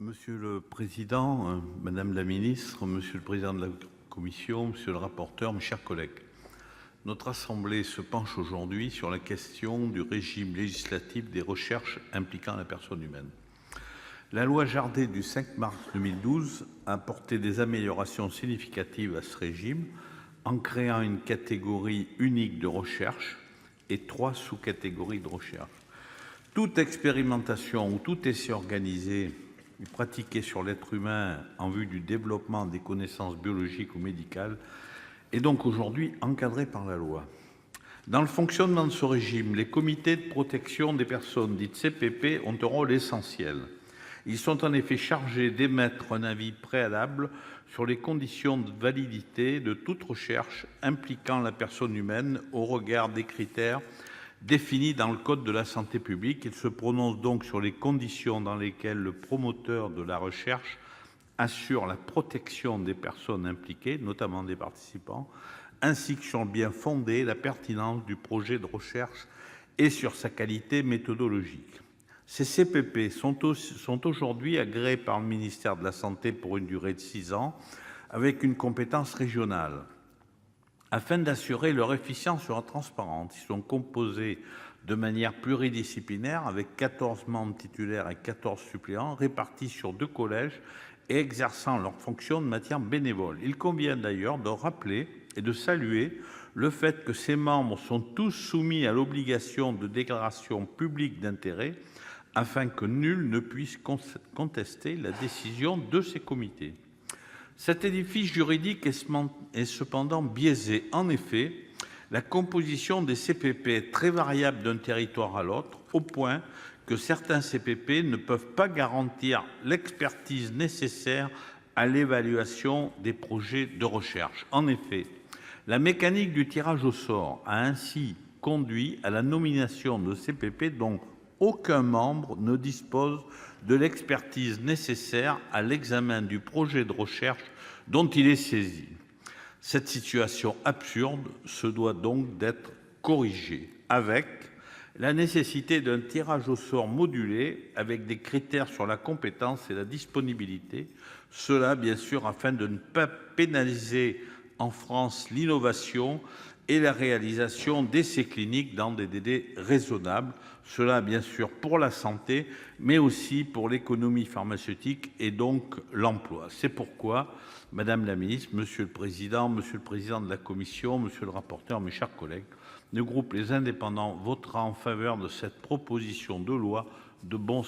Monsieur le Président, Madame la Ministre, Monsieur le Président de la Commission, Monsieur le rapporteur, mes chers collègues, notre Assemblée se penche aujourd'hui sur la question du régime législatif des recherches impliquant la personne humaine. La loi Jardé du 5 mars 2012 a apporté des améliorations significatives à ce régime en créant une catégorie unique de recherche et 3 sous-catégories de recherche. Toute expérimentation ou tout essai organisé et pratiqué sur l'être humain en vue du développement des connaissances biologiques ou médicales est donc aujourd'hui encadré par la loi. Dans le fonctionnement de ce régime, les comités de protection des personnes, dites CPP, ont un rôle essentiel. Ils sont en effet chargés d'émettre un avis préalable sur les conditions de validité de toute recherche impliquant la personne humaine au regard des critères définis dans le Code de la santé publique. Il se prononce donc sur les conditions dans lesquelles le promoteur de la recherche assure la protection des personnes impliquées, notamment des participants, ainsi que sur le bien fondé, la pertinence du projet de recherche et sur sa qualité méthodologique. Ces CPP sont aujourd'hui agréés par le ministère de la Santé pour une durée de 6 ans, avec une compétence régionale. Afin d'assurer leur efficience et leur transparence, ils sont composés de manière pluridisciplinaire avec 14 membres titulaires et 14 suppléants répartis sur 2 collèges et exerçant leurs fonctions de manière bénévole. Il convient d'ailleurs de rappeler et de saluer le fait que ces membres sont tous soumis à l'obligation de déclaration publique d'intérêt afin que nul ne puisse contester la décision de ces comités. Cet édifice juridique est cependant biaisé. En effet, la composition des CPP est très variable d'un territoire à l'autre, au point que certains CPP ne peuvent pas garantir l'expertise nécessaire à l'évaluation des projets de recherche. En effet, la mécanique du tirage au sort a ainsi conduit à la nomination de CPP dont aucun membre ne dispose de l'expertise nécessaire à l'examen du projet de recherche dont il est saisi. Cette situation absurde se doit donc d'être corrigée avec la nécessité d'un tirage au sort modulé avec des critères sur la compétence et la disponibilité. Cela, bien sûr, afin de ne pas pénaliser en France l'innovation et la réalisation d'essais cliniques dans des délais raisonnables. Cela, bien sûr, pour la santé, mais aussi pour l'économie pharmaceutique et donc l'emploi. C'est pourquoi, Madame la Ministre, Monsieur le Président de la Commission, Monsieur le rapporteur, mes chers collègues, le groupe Les Indépendants votera en faveur de cette proposition de loi de bon sens.